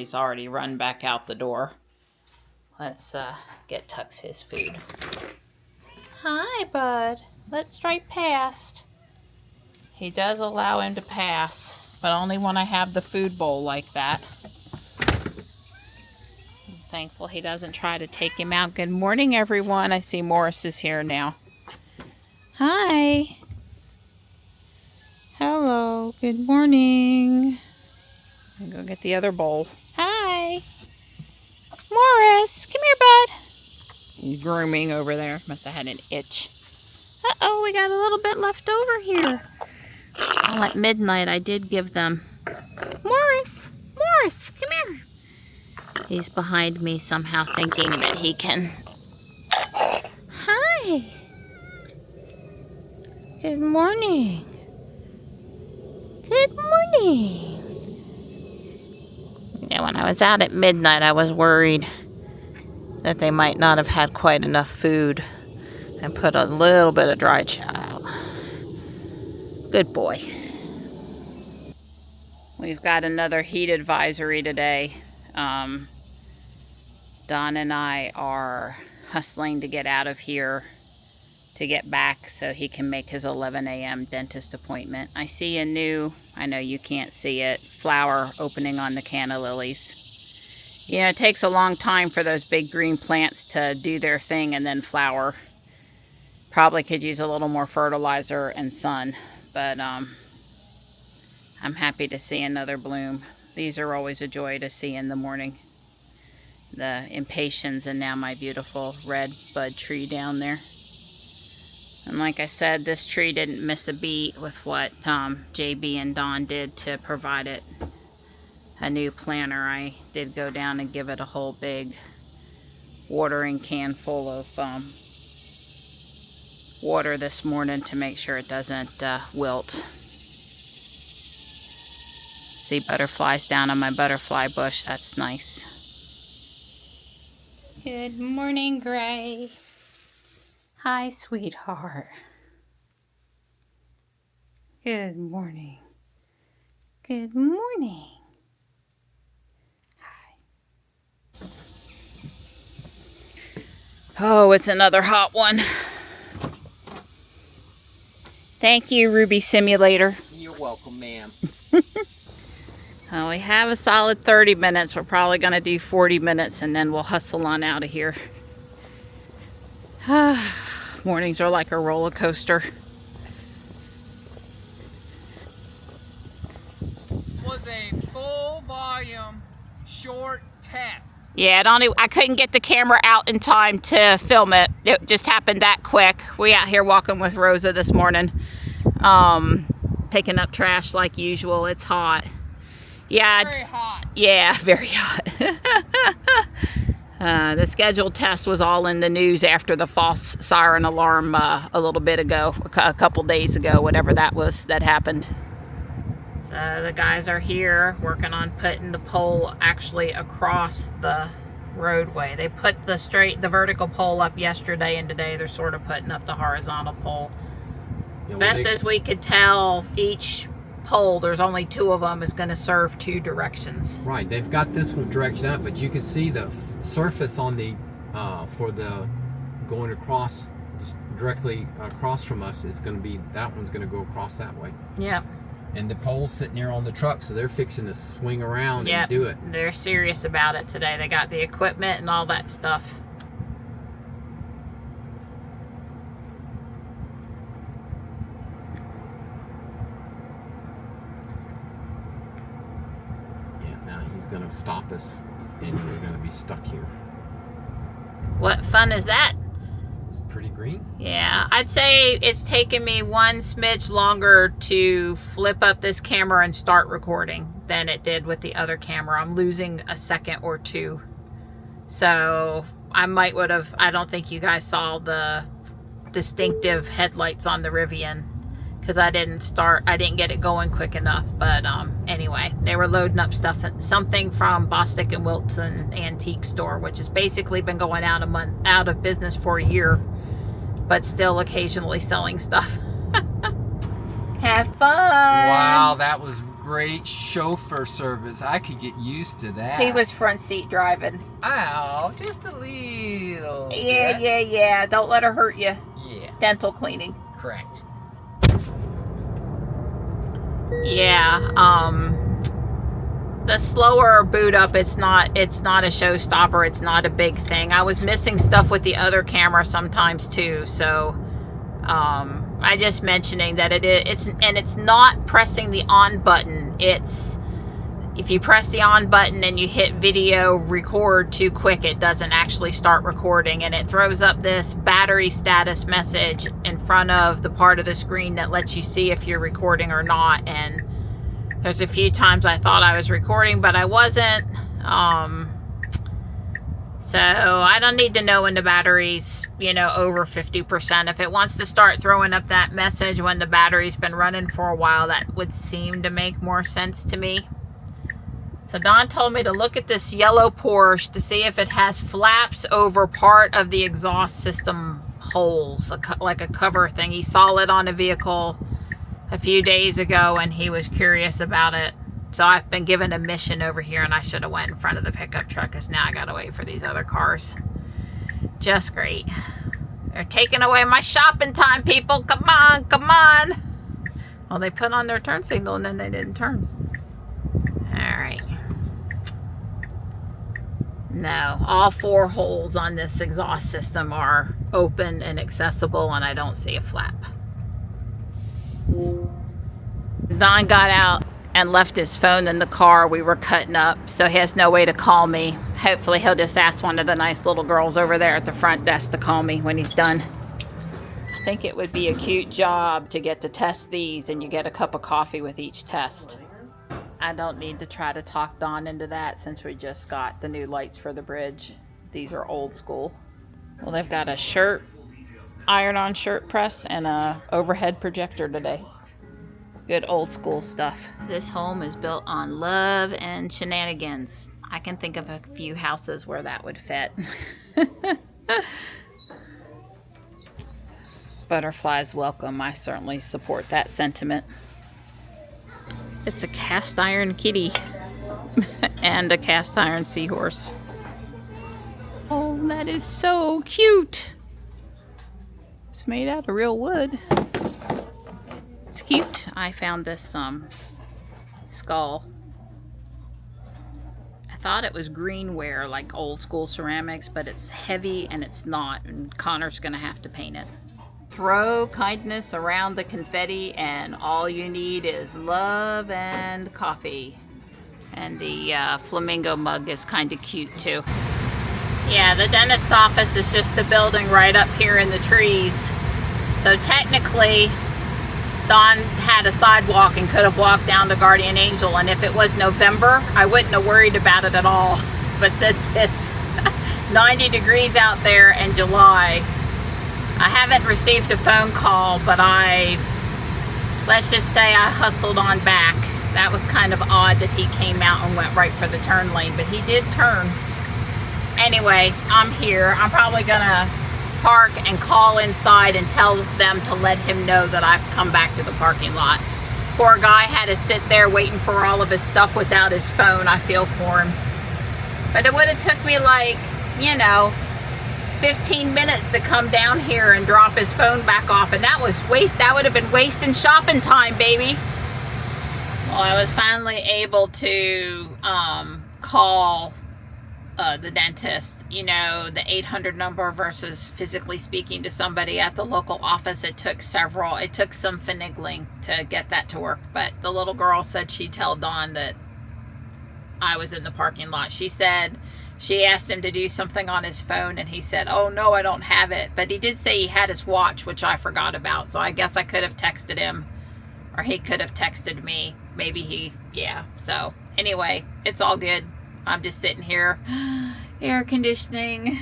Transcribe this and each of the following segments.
he's already run back out the door. Let's get Tux his food. Hi, bud. Let's drive past. He does allow him to pass, but only when I have the food bowl like that. I'm thankful he doesn't try to take him out. Good morning, everyone. I see Morris is here now. Hi. Hello. Good morning. I'm gonna go get the other bowl. Hi. Morris, come here, bud. He's grooming over there. Must have had an itch. Uh-oh, we got a little bit left over here. Well, at midnight, I did give them... Morris! Morris, come here! He's behind me somehow thinking that he can... Hi! Good morning. Good morning. Yeah, when I was out at midnight, I was worried that they might not have had quite enough food and put a little bit of dry chow out. Good boy. We've got another heat advisory today. Don and I are hustling to get out of here to get back so he can make his 11 a.m. dentist appointment. I see a new, I know you can't see it, flower opening on the canna lilies. You know, it takes a long time for those big green plants to do their thing and then flower. Probably could use a little more fertilizer and sun, but I'm happy to see another bloom. These are always a joy to see in the morning. The impatiens and now my beautiful red bud tree down there. And like I said, this tree didn't miss a beat with what JB and Don did to provide it a new planter. I did go down and give it a whole big watering can full of water this morning to make sure it doesn't wilt. See butterflies down on my butterfly bush. That's nice. Good morning, Gray. Hi, sweetheart. Good morning. Good morning. Hi. Oh, it's another hot one. Thank you, Ruby Simulator. You're welcome, ma'am. We have a solid 30 minutes. We're probably going to do 40 minutes and then we'll hustle on out of here. Mornings are like a roller coaster. Was a full volume short test. Yeah, I couldn't get the camera out in time to film it. It just happened that quick. We out here walking with Rosa this morning. Picking up trash like usual. It's hot. Yeah. Very hot. Yeah, very hot. The scheduled test was all in the news after the false siren alarm a little bit ago, a couple days ago, whatever that was that happened. So the guys are here working on putting the pole actually across the roadway. They put the vertical pole up yesterday, and today they're sort of putting up the horizontal pole. As best as we could tell, each pole, there's only 2 of them, is going to serve 2 directions. Right, they've got this one direction up, but you can see the surface on the for the going across, just directly across from us is going to be, that one's going to go across that way. Yeah. And the pole's sitting there on the truck, so they're fixing to swing around and do it. They're serious about it today. They got the equipment and all that stuff. He's going to stop us and we're going to be stuck here. What fun is that? It's pretty green. Yeah, I'd say it's taken me one smidge longer to flip up this camera and start recording than it did with the other camera. I'm losing a second or 2. So I don't think you guys saw the distinctive headlights on the Rivian because I didn't get it going quick enough. But anyway, they were loading up something from Bostic and Wilton Antique Store, which has basically been going out of business for a year, but still occasionally selling stuff. Have fun. Wow, that was great chauffeur service. I could get used to that. He was front seat driving. Ow, just a little. Yeah. Don't let her hurt you. Yeah, Dental cleaning. correct. Yeah, the slower boot up, it's not a showstopper. It's not a big thing. I was missing stuff with the other camera sometimes too, so I just mentioning that it's not pressing the on button. It's if you press the on button and you hit video record too quick, it doesn't actually start recording, and it throws up this battery status message in front of the part of the screen that lets you see if you're recording or not. And there's a few times I thought I was recording, but I wasn't. So I don't need to know when the battery's, over 50%. If it wants to start throwing up that message when the battery's been running for a while, that would seem to make more sense to me. So Don told me to look at this yellow Porsche to see if it has flaps over part of the exhaust system holes, like a cover thing. He saw it on a vehicle a few days ago and he was curious about it. So I've been given a mission over here, and I should have went in front of the pickup truck because now I got to wait for these other cars. Just great. They're taking away my shopping time, people. Come on, come on. Well, they put on their turn signal and then they didn't turn. All right. No, all 4 holes on this exhaust system are open and accessible, and I don't see a flap. Don got out and left his phone in the car. We were cutting up, so he has no way to call me. Hopefully he'll just ask one of the nice little girls over there at the front desk to call me when he's done. I think it would be a cute job to get to test these, and you get a cup of coffee with each test. I don't need to try to talk Don into that since we just got the new lights for the bridge. These are old school. Well, they've got a iron-on shirt press and a overhead projector today. Good old school stuff. This home is built on love and shenanigans. I can think of a few houses where that would fit. Butterflies welcome. I certainly support that sentiment. It's a cast iron kitty and a cast iron seahorse. Oh, that is so cute. It's made out of real wood. It's cute. I found this skull. I thought it was greenware, like old school ceramics, but it's heavy and it's not, and Connor's gonna have to paint it. Throw kindness around the confetti, and all you need is love and coffee. And the flamingo mug is kind of cute too. Yeah, the dentist's office is just the building right up here in the trees. So technically, Don had a sidewalk and could have walked down to Guardian Angel, and if it was November, I wouldn't have worried about it at all. But since it's 90 degrees out there in July, I haven't received a phone call, but let's just say I hustled on back. That was kind of odd that he came out and went right for the turn lane, but he did turn. Anyway, I'm here. I'm probably gonna park and call inside and tell them to let him know that I've come back to the parking lot. Poor guy had to sit there waiting for all of his stuff without his phone. I feel for him. But it would have took me 15 minutes to come down here and drop his phone back off, and that would have been wasting shopping time, baby. Well, I was finally able to call the dentist, the 800 number versus physically speaking to somebody at the local office. It took some finagling to get that to work, but the little girl said she'd tell Don that I was in the parking lot. She said she asked him to do something on his phone, and he said, oh no, I don't have it. But he did say he had his watch, which I forgot about, so I guess I could have texted him, or he could have texted me. Maybe so anyway, it's all good. I'm just sitting here. Air conditioning.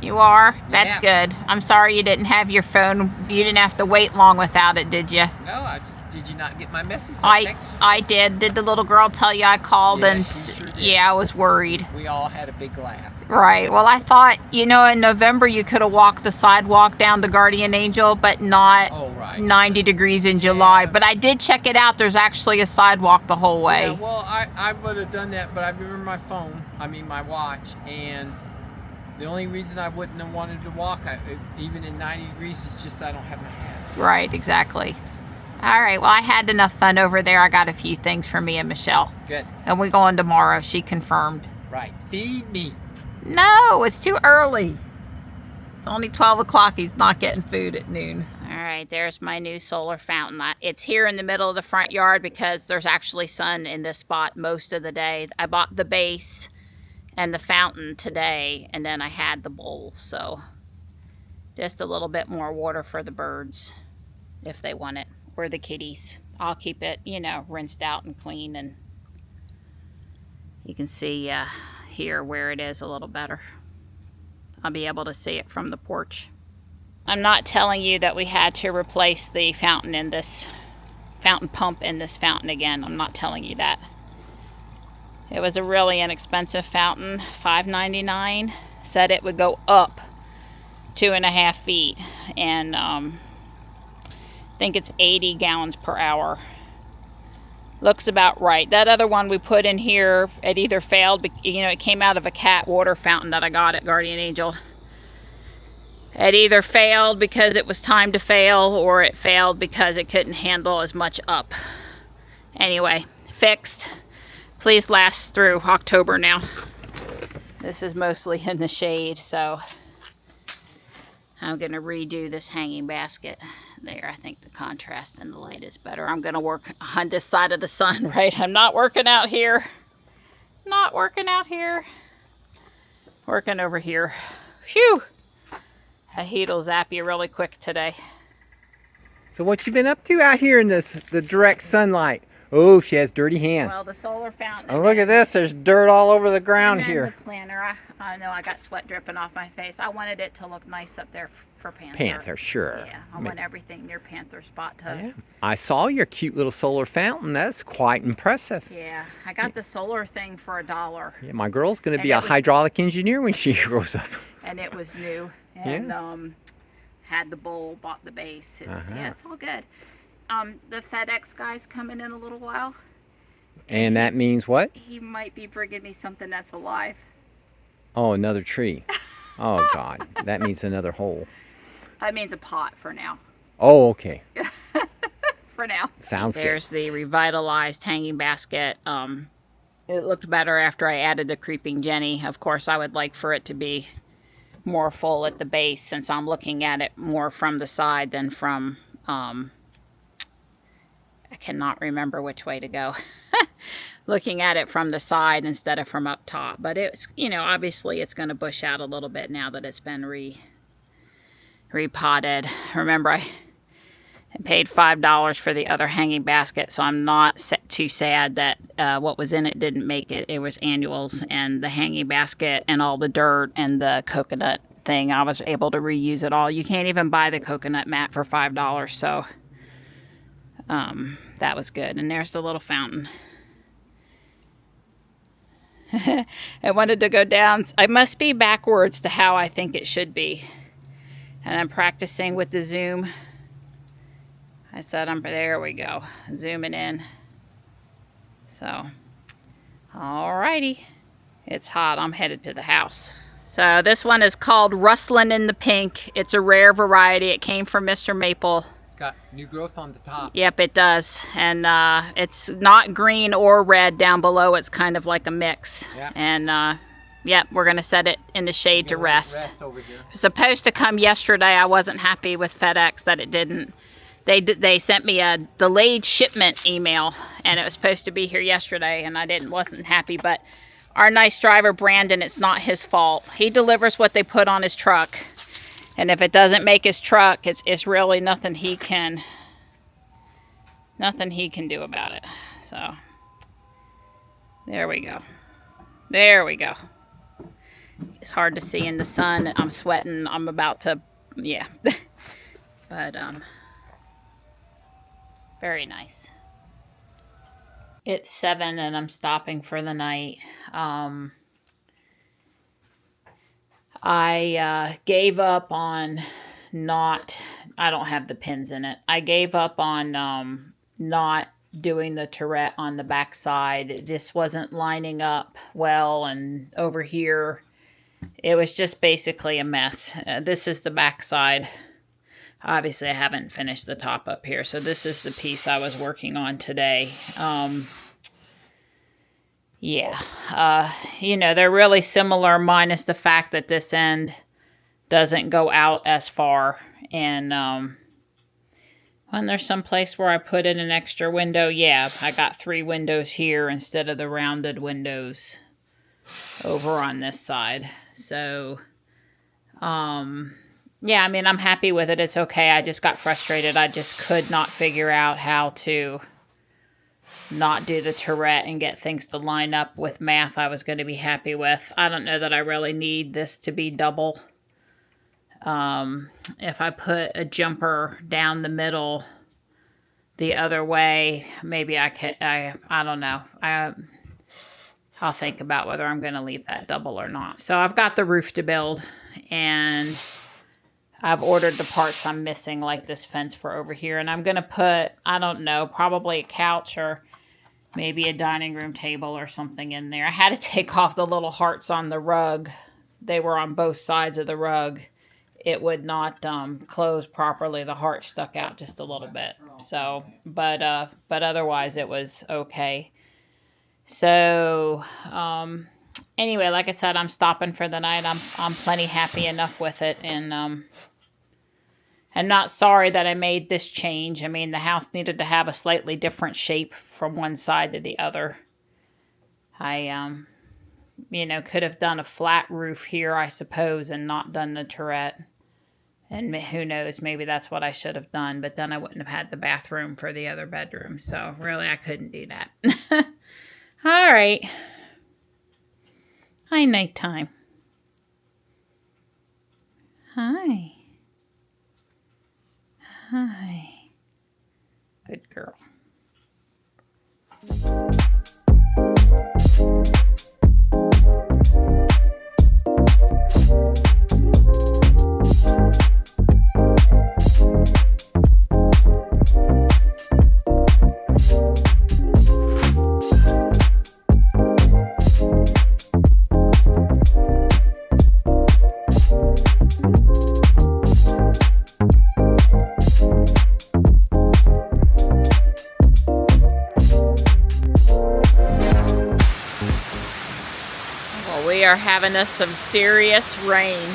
You are? That's good. I'm sorry you didn't have your phone. You didn't have to wait long without it, did you? No, did you not get my message? I did. Did the little girl tell you I called? Yeah, she sure did. Yeah, I was worried. We all had a big laugh. Right. Well, I thought, you know, in November you could have walked the sidewalk down the Guardian Angel, but not Oh, right. 90 degrees in July. Yeah. But I did check it out. There's actually a sidewalk the whole way. Yeah, well, I would have done that, but I remember my watch, and the only reason I wouldn't have wanted to walk, even in 90 degrees, is just I don't have my hat. Right, exactly. All right, well, I had enough fun over there. I got a few things for me and Michelle. Good. And we're going tomorrow. She confirmed. Right. Feed me. No, it's too early. It's only 12 o'clock. He's not getting food at noon. All right, there's my new solar fountain. It's here in the middle of the front yard because there's actually sun in this spot most of the day. I bought the base and the fountain today, and then I had the bowl. So just a little bit more water for the birds if they want it, or the kitties. I'll keep it, you know, rinsed out and clean, and you can see here where it is a little better. I'll be able to see it from the porch. I'm not telling you that we had to replace the fountain in this fountain pump in this fountain again. I'm not telling you that. It was a really inexpensive fountain, $5.99. Said it would go up 2.5 feet, and I think it's 80 gallons per hour. Looks about right. That other one we put in here, it either failed, you know, it came out of a cat water fountain that I got at Guardian Angel. It either failed because it was time to fail, or it failed because it couldn't handle as much up. Anyway, fixed. Please last through October now. This is mostly in the shade, so I'm going to redo this hanging basket. There, I think the contrast in the light is better. I'm going to work on this side of the sun, right? I'm not working out here. Not working out here. Working over here. Phew! The heat will zap you really quick today. So what you been up to out here in the direct sunlight? Oh, she has dirty hands. Well, the solar fountain. Oh, look at this. There's dirt all over the ground here. The planter. I know I got sweat dripping off my face. I wanted it to look nice up there for Panther. Panther, sure. Yeah, I want everything near Panther spot to. Yeah. I saw your cute little solar fountain. That's quite impressive. Yeah, I got the solar thing for $1. Yeah, my girl's going to be a hydraulic engineer when she grows up. And it was new. And had the bowl, bought the base. It's, yeah, it's all good. The FedEx guy's coming in a little while. And that means what? He might be bringing me something that's alive. Oh, another tree. Oh, God. That means another hole. That means a pot for now. Oh, okay. For now. Sounds good. There's the revitalized hanging basket. It looked better after I added the creeping Jenny. Of course, I would like for it to be more full at the base, since I'm looking at it more from the side than from... I cannot remember which way to go. Looking at it from the side instead of from up top. But it's, you know, obviously it's going to bush out a little bit now that it's been repotted. Remember, I paid $5 for the other hanging basket, so I'm not too sad that what was in it didn't make it. It was annuals, and the hanging basket and all the dirt and the coconut thing, I was able to reuse it all. You can't even buy the coconut mat for $5, so... that was good. And there's the little fountain. I wanted to go down. I must be backwards to how I think it should be. And I'm practicing with the zoom. I said, there we go. Zooming in. So, alrighty. It's hot. I'm headed to the house. So this one is called Rustlin' in the Pink. It's a rare variety. It came from Mr. Maple. Got new growth on the top. Yep, it does. And it's not green or red down below. It's kind of like a mix. Yep. And yep, we're going to set it in the shade to rest. Over here. It was supposed to come yesterday. I wasn't happy with FedEx that it didn't. They sent me a delayed shipment email, and it was supposed to be here yesterday, and I wasn't happy. But our nice driver, Brandon, it's not his fault. He delivers what they put on his truck. And if it doesn't make his truck, it's really nothing he can do about it. So there we go. There we go. It's hard to see in the sun. I'm sweating. I'm about to, yeah. But very nice. It's 7 and I'm stopping for the night. I gave up on I don't have the pins in it. I gave up on not doing the turret on the back side. This wasn't lining up well, and over here it was just basically a mess. This is the back side. Obviously I haven't finished the top up here, so this is the piece I was working on today. Yeah, you know, they're really similar, minus the fact that this end doesn't go out as far. And when there's some place where I put in an extra window, yeah, I got 3 windows here instead of the rounded windows over on this side. So, yeah, I mean, I'm happy with it. It's okay. I just got frustrated. I just could not figure out how to not do the turret and get things to line up with math I was going to be happy with. I don't know that I really need this to be double. If I put a jumper down the middle the other way, maybe I could, I don't know. I'll think about whether I'm going to leave that double or not. So I've got the roof to build, and I've ordered the parts I'm missing, like this fence for over here. And I'm going to put, I don't know, probably a couch or maybe a dining room table or something in there. I had to take off the little hearts on the rug. They were on both sides of the rug. It would not close properly. The heart stuck out just a little bit. So, but otherwise it was okay. So, anyway, like I said, I'm stopping for the night. I'm plenty happy enough with it, and I'm not sorry that I made this change. I mean, the house needed to have a slightly different shape from one side to the other. I, you know, could have done a flat roof here, I suppose, and not done the turret. And who knows, maybe that's what I should have done, but then I wouldn't have had the bathroom for the other bedroom. So really, I couldn't do that. All right. Hi, nighttime. Hi. Hi. Good girl. We are having us some serious rain.